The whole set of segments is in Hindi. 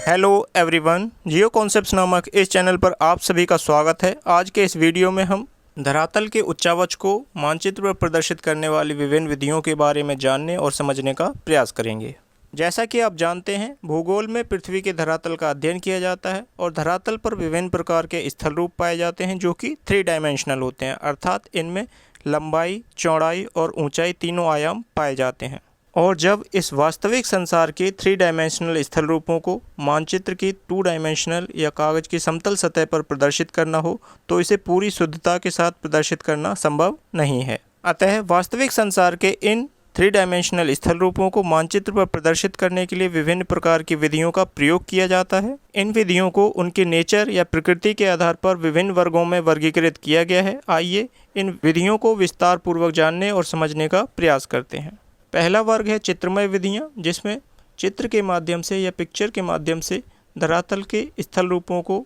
हेलो एवरीवन, जियो कॉन्सेप्ट्स नामक इस चैनल पर आप सभी का स्वागत है। आज के इस वीडियो में हम धरातल के उच्चावच को मानचित्र पर प्रदर्शित करने वाली विभिन्न विधियों के बारे में जानने और समझने का प्रयास करेंगे। जैसा कि आप जानते हैं, भूगोल में पृथ्वी के धरातल का अध्ययन किया जाता है और धरातल पर विभिन्न प्रकार के स्थल रूप पाए जाते हैं जो कि 3 डायमेंशनल होते हैं, अर्थात इनमें लंबाई, चौड़ाई और ऊंचाई तीनों आयाम पाए जाते हैं। और जब इस वास्तविक संसार के 3 डायमेंशनल स्थल रूपों को मानचित्र की 2 डायमेंशनल या कागज़ की समतल सतह पर प्रदर्शित करना हो तो इसे पूरी शुद्धता के साथ प्रदर्शित करना संभव नहीं है। अतः वास्तविक संसार के इन 3 डायमेंशनल स्थल रूपों को मानचित्र पर प्रदर्शित करने के लिए विभिन्न प्रकार की विधियों का प्रयोग किया जाता है। इन विधियों को उनके नेचर या प्रकृति के आधार पर विभिन्न वर्गों में वर्गीकृत किया गया है। आइए इन विधियों को विस्तार पूर्वक जानने और समझने का प्रयास करते हैं। पहला वर्ग है चित्रमय विधियाँ, जिसमें चित्र के माध्यम से या पिक्चर के माध्यम से धरातल के स्थल रूपों को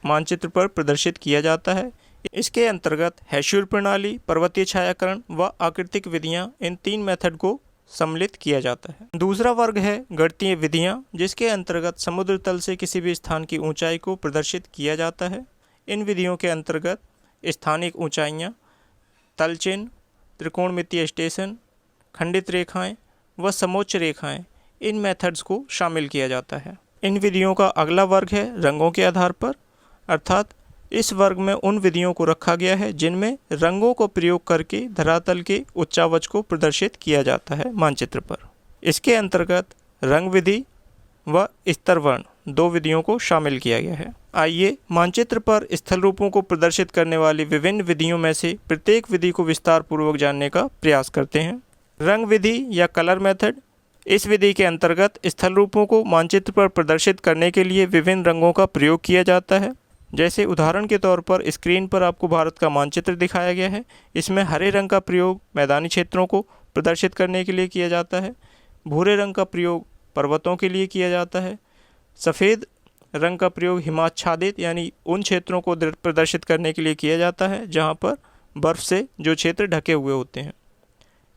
मानचित्र पर प्रदर्शित किया जाता है। इसके अंतर्गत हैशूर प्रणाली, पर्वतीय छायाकरण व आकृतिक विधियाँ, इन 3 मेथड को सम्मिलित किया जाता है। दूसरा वर्ग है गणितीय विधियाँ, जिसके अंतर्गत समुद्र तल से किसी भी स्थान की ऊंचाई को प्रदर्शित किया जाता है। इन विधियों के अंतर्गत स्थानिक ऊंचाइयाँ, तल चिन्ह, त्रिकोणमितीय स्टेशन, खंडित रेखाएं व समोच्च रेखाएं, इन मेथड्स को शामिल किया जाता है। इन विधियों का अगला वर्ग है रंगों के आधार पर, अर्थात इस वर्ग में उन विधियों को रखा गया है जिनमें रंगों को प्रयोग करके धरातल के उच्चावच को प्रदर्शित किया जाता है मानचित्र पर। इसके अंतर्गत रंग विधि व स्तर वर्ण 2 विधियों को शामिल किया गया है। आइए मानचित्र पर स्थल रूपों को प्रदर्शित करने वाली विभिन्न विधियों में से प्रत्येक विधि को विस्तार पूर्वक जानने का प्रयास करते हैं। रंग विधि या कलर मेथड, इस विधि के अंतर्गत स्थल रूपों को मानचित्र पर प्रदर्शित करने के लिए विभिन्न रंगों का प्रयोग किया जाता है। जैसे उदाहरण के तौर पर स्क्रीन पर आपको भारत का मानचित्र दिखाया गया है। इसमें हरे रंग का प्रयोग मैदानी क्षेत्रों को प्रदर्शित करने के लिए किया जाता है, भूरे रंग का प्रयोग पर्वतों के लिए किया जाता है, सफ़ेद रंग का प्रयोग हिमाच्छादित यानी उन क्षेत्रों को प्रदर्शित करने के लिए किया जाता है जहाँ पर बर्फ़ से जो क्षेत्र ढके हुए होते हैं।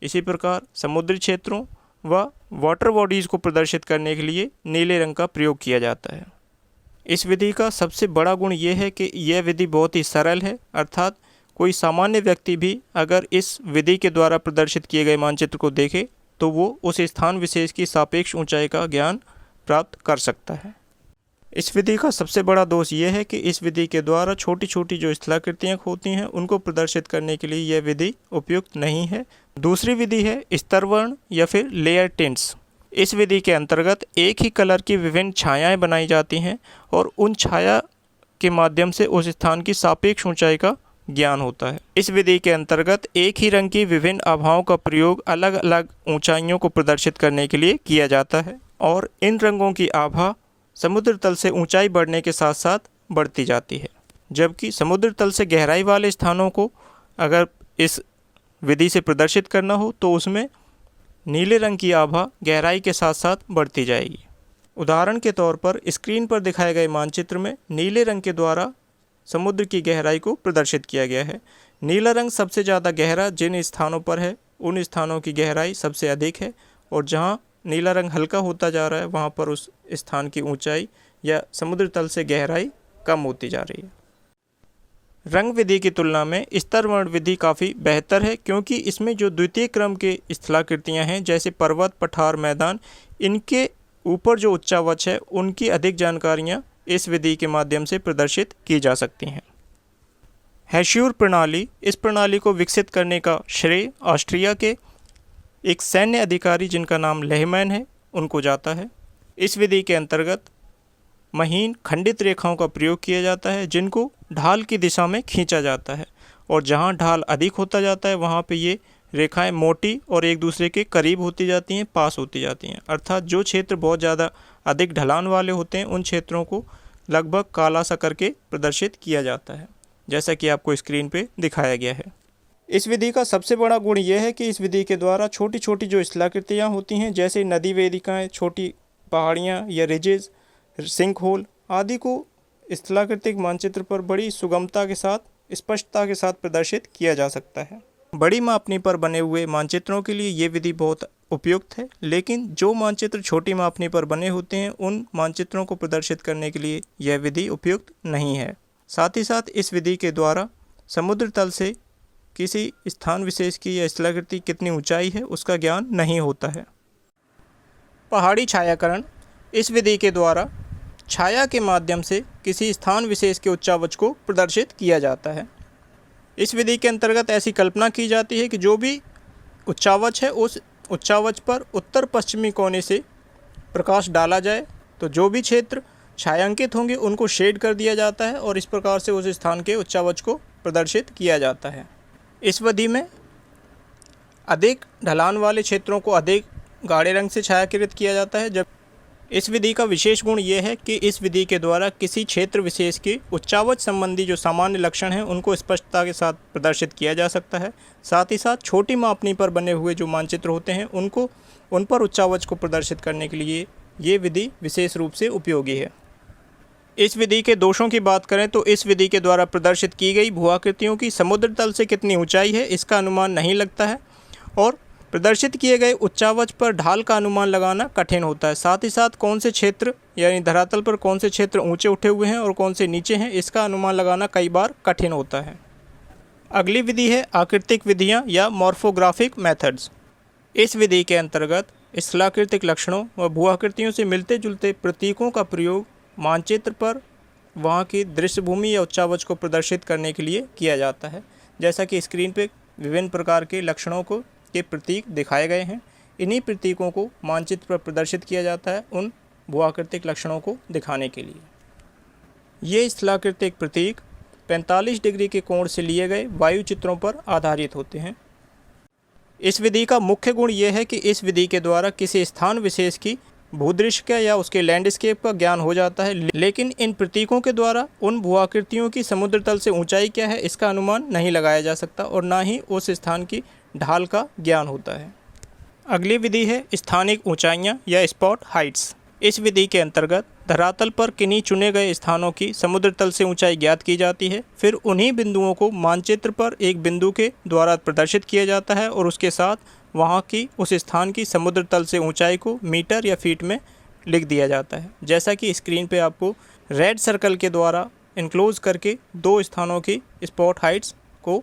इसी प्रकार समुद्री क्षेत्रों व वाटर बॉडीज़ को प्रदर्शित करने के लिए नीले रंग का प्रयोग किया जाता है। इस विधि का सबसे बड़ा गुण ये है कि यह विधि बहुत ही सरल है, अर्थात कोई सामान्य व्यक्ति भी अगर इस विधि के द्वारा प्रदर्शित किए गए मानचित्र को देखे तो वो उस स्थान विशेष की सापेक्ष ऊंचाई का ज्ञान प्राप्त कर सकता है। इस विधि का सबसे बड़ा दोष ये है कि इस विधि के द्वारा छोटी छोटी जो स्थलाकृतियाँ होती हैं उनको प्रदर्शित करने के लिए यह विधि उपयुक्त नहीं है। दूसरी विधि है स्तरवर्ण या फिर लेयर टिंट्स। इस विधि के अंतर्गत एक ही कलर की विभिन्न छायाएं बनाई जाती हैं और उन छाया के माध्यम से उस स्थान की सापेक्ष ऊंचाई का ज्ञान होता है। इस विधि के अंतर्गत एक ही रंग की विभिन्न आभाओं का प्रयोग अलग अलग ऊंचाइयों को प्रदर्शित करने के लिए किया जाता है और इन रंगों की आभा समुद्र तल से ऊंचाई बढ़ने के साथ साथ बढ़ती जाती है, जबकि समुद्र तल से गहराई वाले स्थानों को अगर इस विधि से प्रदर्शित करना हो तो उसमें नीले रंग की आभा गहराई के साथ साथ बढ़ती जाएगी। उदाहरण के तौर पर स्क्रीन पर दिखाए गए मानचित्र में नीले रंग के द्वारा समुद्र की गहराई को प्रदर्शित किया गया है। नीला रंग सबसे ज़्यादा गहरा जिन स्थानों पर है उन स्थानों की गहराई सबसे अधिक है और जहाँ नीला रंग हल्का होता जा रहा है वहाँ पर उस स्थान की ऊंचाई या समुद्र तल से गहराई कम होती जा रही है। रंग विधि की तुलना में स्तर वर्ण विधि काफ़ी बेहतर है, क्योंकि इसमें जो द्वितीय क्रम के स्थलाकृतियाँ हैं जैसे पर्वत, पठार, मैदान, इनके ऊपर जो उच्चावच है उनकी अधिक जानकारियाँ इस विधि के माध्यम से प्रदर्शित की जा सकती हैं। हैशूर प्रणाली, इस प्रणाली को विकसित करने का श्रेय ऑस्ट्रिया के एक सैन्य अधिकारी जिनका नाम लेहमैन है उनको जाता है। इस विधि के अंतर्गत महीन खंडित रेखाओं का प्रयोग किया जाता है जिनको ढाल की दिशा में खींचा जाता है और जहां ढाल अधिक होता जाता है वहां पे ये रेखाएं मोटी और एक दूसरे के करीब होती जाती हैं, पास होती जाती हैं। अर्थात जो क्षेत्र बहुत ज़्यादा अधिक ढलान वाले होते हैं उन क्षेत्रों को लगभग काला सा करके प्रदर्शित किया जाता है, जैसा कि आपको स्क्रीन पे दिखाया गया है। इस विधि का सबसे बड़ा गुण यह है कि इस विधि के द्वारा छोटी छोटी जो स्थलाकृतियाँ होती हैं जैसे नदी वेदिकाएँ, छोटी पहाड़ियाँ या रिजेज, सिंक होल आदि को स्थलाकृतिक मानचित्र पर बड़ी सुगमता के साथ, स्पष्टता के साथ प्रदर्शित किया जा सकता है। बड़ी मापनी पर बने हुए मानचित्रों के लिए ये विधि बहुत उपयुक्त है, लेकिन जो मानचित्र छोटी मापनी पर बने होते हैं उन मानचित्रों को प्रदर्शित करने के लिए यह विधि उपयुक्त नहीं है। साथ ही साथ इस विधि के द्वारा समुद्र तल से किसी स्थान विशेष की या स्थलाकृति कितनी ऊंचाई है उसका ज्ञान नहीं होता है। पहाड़ी छायाकरण। इस विधि के द्वारा छाया के माध्यम से किसी स्थान विशेष के उच्चावच को प्रदर्शित किया जाता है। इस विधि के अंतर्गत ऐसी कल्पना की जाती है कि जो भी उच्चावच है उस उच्चावच पर उत्तर पश्चिमी कोने से प्रकाश डाला जाए, तो जो भी क्षेत्र छायांकित होंगे उनको शेड कर दिया जाता है और इस प्रकार से उस स्थान के उच्चावच को प्रदर्शित किया जाता है। इस विधि में अधिक ढलान वाले क्षेत्रों को अधिक गाढ़े रंग से छायांकित किया जाता है। जब इस विधि का विशेष गुण यह है कि इस विधि के द्वारा किसी क्षेत्र विशेष के उच्चावच संबंधी जो सामान्य लक्षण हैं उनको स्पष्टता के साथ प्रदर्शित किया जा सकता है। साथ ही साथ छोटी मापनी पर बने हुए जो मानचित्र होते हैं उन पर उच्चावच को प्रदर्शित करने के लिए ये विधि विशेष रूप से उपयोगी है। इस विधि के दोषों की बात करें तो इस विधि के द्वारा प्रदर्शित की गई भूआकृतियों की समुद्र तल से कितनी ऊंचाई है इसका अनुमान नहीं लगता है और प्रदर्शित किए गए उच्चावच पर ढाल का अनुमान लगाना कठिन होता है। साथ ही साथ कौन से क्षेत्र यानी धरातल पर कौन से क्षेत्र ऊंचे उठे हुए हैं और कौन से नीचे हैं इसका अनुमान लगाना कई बार कठिन होता है। अगली विधि है आकृतिक विधियां या मॉर्फोग्राफिक मेथड्स। इस विधि के अंतर्गत स्थलाकृतिक लक्षणों व भूआकृतियों से मिलते जुलते प्रतीकों का प्रयोग मानचित्र पर वहाँ की दृश्यभूमि या उच्चावच को प्रदर्शित करने के लिए किया जाता है। जैसा कि स्क्रीन पे विभिन्न प्रकार के लक्षणों के प्रतीक दिखाए गए हैं, इन्हीं प्रतीकों को मानचित्र पर प्रदर्शित किया जाता है उन भूआकृतिक लक्षणों को दिखाने के लिए। ये स्थलाकृतिक प्रतीक 45 डिग्री के कोण से लिए गए वायु चित्रों पर आधारित होते हैं। इस विधि का मुख्य गुण यह है कि इस विधि के द्वारा किसी स्थान विशेष की भूदृश्य का या उसके लैंडस्केप का ज्ञान हो जाता है, लेकिन इन प्रतीकों के द्वारा उन भूआकृतियों की समुद्र तल से ऊंचाई क्या है इसका अनुमान नहीं लगाया जा सकता और ना ही उस स्थान की ढाल का ज्ञान होता है। अगली विधि है स्थानिक ऊंचाइयां या स्पॉट हाइट्स। इस विधि के अंतर्गत धरातल पर किन्हीं चुने गए स्थानों की समुद्र तल से ऊंचाई ज्ञात की जाती है, फिर उन्हीं बिंदुओं को मानचित्र पर एक बिंदु के द्वारा प्रदर्शित किया जाता है और उसके साथ वहाँ की उस स्थान की समुद्र तल से ऊंचाई को मीटर या फीट में लिख दिया जाता है। जैसा कि स्क्रीन पे आपको रेड सर्कल के द्वारा इनक्लोज करके दो स्थानों की स्पॉट हाइट्स को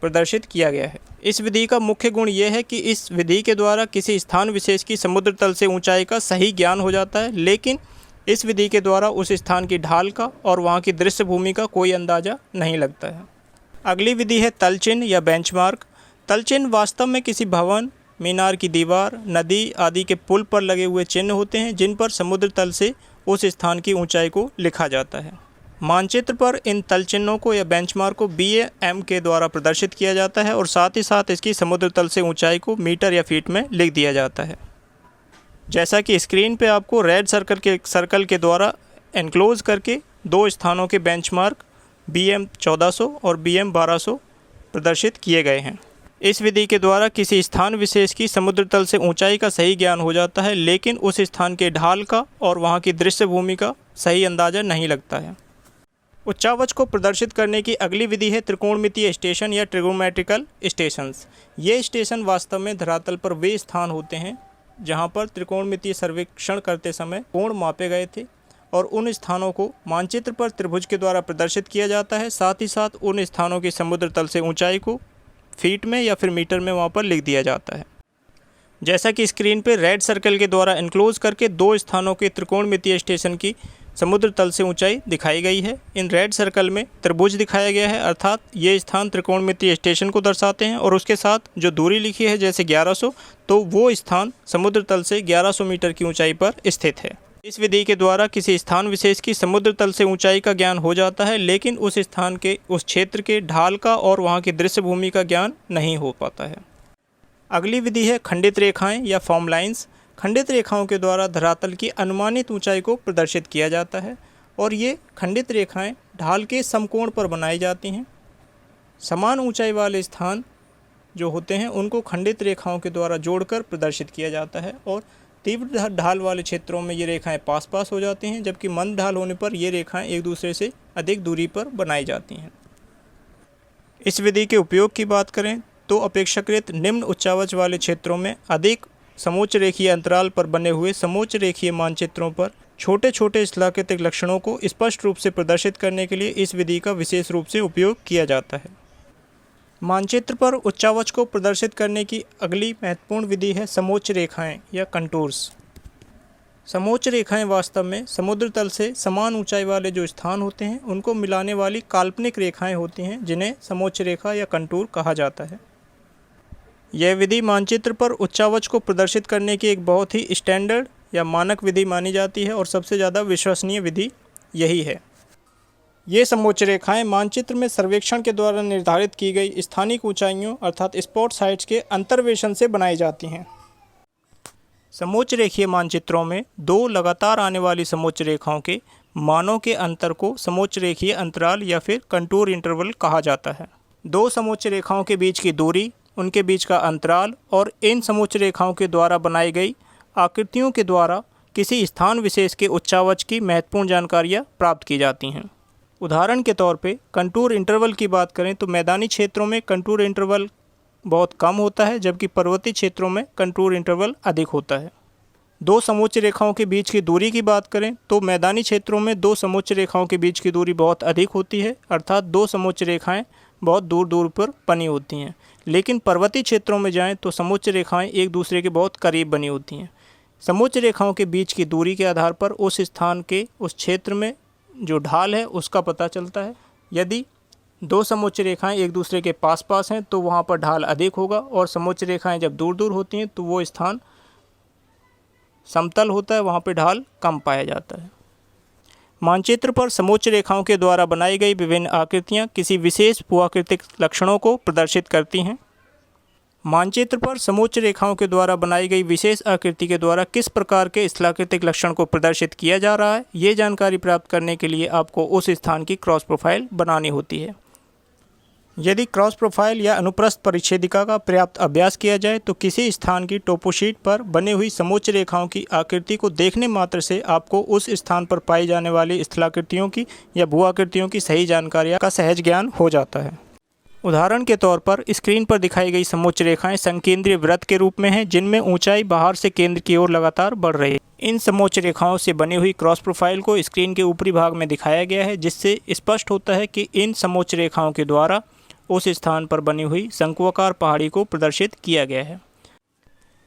प्रदर्शित किया गया है। इस विधि का मुख्य गुण यह है कि इस विधि के द्वारा किसी स्थान विशेष की समुद्र तल से ऊंचाई का सही ज्ञान हो जाता है, लेकिन इस विधि के द्वारा उस स्थान की ढाल का और वहाँ की दृश्य भूमि का कोई अंदाज़ा नहीं लगता है। अगली विधि है तल चिन्ह या बेंचमार्क। तल चिन्ह वास्तव में किसी भवन, मीनार की दीवार, नदी आदि के पुल पर लगे हुए चिन्ह होते हैं जिन पर समुद्र तल से उस स्थान की ऊंचाई को लिखा जाता है। मानचित्र पर इन तल चिन्हों को या बेंचमार्क को BAM के द्वारा प्रदर्शित किया जाता है और साथ ही साथ इसकी समुद्र तल से ऊंचाई को मीटर या फीट में लिख दिया जाता है। जैसा कि स्क्रीन पे आपको रेड सर्कल के द्वारा एनक्लोज करके दो स्थानों के बेंचमार्क BM 1400 और BM 1200 प्रदर्शित किए गए हैं। इस विधि के द्वारा किसी स्थान विशेष की समुद्र तल से ऊंचाई का सही ज्ञान हो जाता है, लेकिन उस स्थान के ढाल का और वहाँ की दृश्य भूमि का सही अंदाज़ा नहीं लगता है। उच्चावच को प्रदर्शित करने की अगली विधि है त्रिकोणमितीय स्टेशन या ट्रिगोनोमेट्रिकल स्टेशंस। ये स्टेशन वास्तव में धरातल पर वे स्थान होते हैं जहाँ पर त्रिकोणमितीय सर्वेक्षण करते समय कोण मापे गए थे और उन स्थानों को मानचित्र पर त्रिभुज के द्वारा प्रदर्शित किया जाता है। साथ ही साथ उन स्थानों की समुद्र तल से ऊंचाई को फीट में या फिर मीटर में वहाँ पर लिख दिया जाता है। जैसा कि स्क्रीन पे रेड सर्कल के द्वारा एनक्लोज करके दो स्थानों के त्रिकोणमितीय स्टेशन की समुद्र तल से ऊंचाई दिखाई गई है। इन रेड सर्कल में त्रिभुज दिखाया गया है, अर्थात ये स्थान त्रिकोणमितीय स्टेशन को दर्शाते हैं और उसके साथ जो दूरी लिखी है जैसे 1100, तो वो स्थान समुद्र तल से 1100 मीटर की ऊंचाई पर स्थित है। इस विधि के द्वारा किसी स्थान विशेष की समुद्र तल से ऊंचाई का ज्ञान हो जाता है, लेकिन उस स्थान के उस क्षेत्र के ढाल का और वहाँ की दृश्य भूमि का ज्ञान नहीं हो पाता है। अगली विधि है खंडित रेखाएं या फॉर्म लाइंस। खंडित रेखाओं के द्वारा धरातल की अनुमानित ऊंचाई को प्रदर्शित किया जाता है और ये खंडित रेखाएं ढाल के समकोण पर बनाई जाती हैं। समान ऊंचाई वाले स्थान जो होते हैं उनको खंडित रेखाओं के द्वारा जोड़कर प्रदर्शित किया जाता है और तीव्र ढाल वाले क्षेत्रों में ये रेखाएं पास पास हो जाती हैं, जबकि मंद ढाल होने पर ये रेखाएं एक दूसरे से अधिक दूरी पर बनाई जाती हैं। इस विधि के उपयोग की बात करें तो अपेक्षाकृत निम्न उच्चावच वाले क्षेत्रों में अधिक समोच्च रेखीय अंतराल पर बने हुए समोच्च रेखीय मानचित्रों पर छोटे छोटे स्थलाकृतिक लक्षणों को स्पष्ट रूप से प्रदर्शित करने के लिए इस विधि का विशेष रूप से उपयोग किया जाता है। मानचित्र पर उच्चावच को प्रदर्शित करने की अगली महत्वपूर्ण विधि है समोच्च रेखाएं या कंटूर्स। समोच्च रेखाएं वास्तव में समुद्र तल से समान ऊंचाई वाले जो स्थान होते हैं उनको मिलाने वाली काल्पनिक रेखाएं होती हैं, जिन्हें समोच्च रेखा या कंटूर कहा जाता है। यह विधि मानचित्र पर उच्चावच को प्रदर्शित करने की एक बहुत ही स्टैंडर्ड या मानक विधि मानी जाती है और सबसे ज़्यादा विश्वसनीय विधि यही है। ये समोच्च रेखाएं मानचित्र में सर्वेक्षण के द्वारा निर्धारित की गई स्थानिक ऊंचाइयों अर्थात स्पॉट साइट्स के अंतर्वेशन से बनाई जाती हैं। समोच्च रेखीय मानचित्रों में दो लगातार आने वाली समोच्च रेखाओं के मानों के अंतर को समोच्च रेखीय अंतराल या फिर कंटूर इंटरवल कहा जाता है। दो समोच्च रेखाओं के बीच की दूरी, उनके बीच का अंतराल और इन समोच्च रेखाओं के द्वारा बनाई गई आकृतियों के द्वारा किसी स्थान विशेष के उच्चावच की महत्वपूर्ण जानकारियाँ प्राप्त की जाती हैं। उदाहरण के तौर पे कंटूर इंटरवल की बात करें तो मैदानी क्षेत्रों में कंटूर इंटरवल बहुत कम होता है, जबकि पर्वतीय क्षेत्रों में कंटूर इंटरवल अधिक होता है। दो समोच्च रेखाओं के बीच की दूरी की बात करें तो मैदानी क्षेत्रों में दो समोच्च रेखाओं के बीच की दूरी बहुत अधिक होती है, अर्थात दो समोच्च रेखाएं बहुत दूर दूर पर बनी होती हैं। लेकिन पर्वतीय क्षेत्रों में जाएं तो समोच्च रेखाएं एक दूसरे के बहुत करीब बनी होती हैं। समोच्च रेखाओं के बीच की दूरी के आधार पर उस स्थान के उस क्षेत्र में जो ढाल है उसका पता चलता है। यदि दो समोच्च रेखाएं एक दूसरे के पास पास हैं तो वहाँ पर ढाल अधिक होगा, और समोच्च रेखाएं जब दूर दूर होती हैं तो वो स्थान समतल होता है, वहाँ पर ढाल कम पाया जाता है। मानचित्र पर समोच्च रेखाओं के द्वारा बनाई गई विभिन्न आकृतियाँ किसी विशेष भूआकृतिक लक्षणों को प्रदर्शित करती हैं। मानचित्र पर समोच्च रेखाओं के द्वारा बनाई गई विशेष आकृति के द्वारा किस प्रकार के स्थलाकृतिक लक्षण को प्रदर्शित किया जा रहा है, ये जानकारी प्राप्त करने के लिए आपको उस स्थान की क्रॉस प्रोफाइल बनानी होती है। यदि क्रॉस प्रोफाइल या अनुप्रस्थ परिच्छेदिका का पर्याप्त अभ्यास किया जाए तो किसी स्थान की टोपोशीट पर बनी हुई समोच्च रेखाओं की आकृति को देखने मात्र से आपको उस स्थान पर पाई जाने वाली स्थलाकृतियों की या भूआकृतियों की सही जानकारी का सहज ज्ञान हो जाता है। उदाहरण के तौर पर स्क्रीन पर दिखाई गई समोच्च रेखाएं संकेंद्रीय वृत्त के रूप में हैं, जिनमें ऊंचाई बाहर से केंद्र की ओर लगातार बढ़ रही है। इन समोच्च रेखाओं से बनी हुई क्रॉस प्रोफाइल को स्क्रीन के ऊपरी भाग में दिखाया गया है, जिससे स्पष्ट होता है कि इन समोच्च रेखाओं के द्वारा उस स्थान पर बनी हुई शंक्वाकार पहाड़ी को प्रदर्शित किया गया है।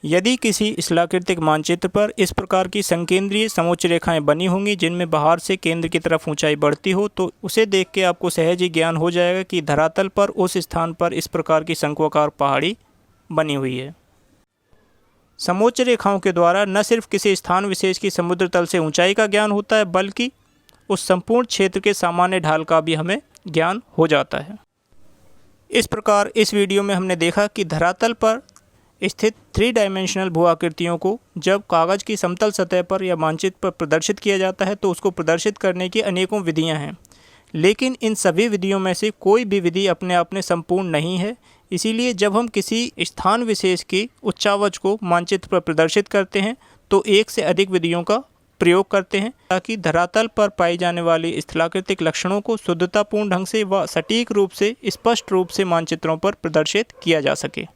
यदि किसी स्थलाकृतिक मानचित्र पर इस प्रकार की संकेंद्रीय समोच्च रेखाएं बनी होंगी जिनमें बाहर से केंद्र की तरफ ऊंचाई बढ़ती हो, तो उसे देख के आपको सहज ही ज्ञान हो जाएगा कि धरातल पर उस स्थान पर इस प्रकार की शंक्वाकार पहाड़ी बनी हुई है। समोच्च रेखाओं के द्वारा न सिर्फ किसी स्थान विशेष की समुद्र तल से ऊंचाई का ज्ञान होता है, बल्कि उस संपूर्ण क्षेत्र के सामान्य ढाल का भी हमें ज्ञान हो जाता है। इस प्रकार इस वीडियो में हमने देखा कि धरातल पर स्थित 3 डायमेंशनल भू आकृतियों को जब कागज़ की समतल सतह पर या मानचित्र पर प्रदर्शित किया जाता है तो उसको प्रदर्शित करने की अनेकों विधियां हैं, लेकिन इन सभी विधियों में से कोई भी विधि अपने आप में संपूर्ण नहीं है। इसीलिए जब हम किसी स्थान विशेष की उच्चावच को मानचित्र पर प्रदर्शित करते हैं तो एक से अधिक विधियों का प्रयोग करते हैं, ताकि धरातल पर पाई जाने वाली स्थलाकृतिक लक्षणों को शुद्धतापूर्ण ढंग से व सटीक रूप से स्पष्ट रूप से मानचित्रों पर प्रदर्शित किया जा सके।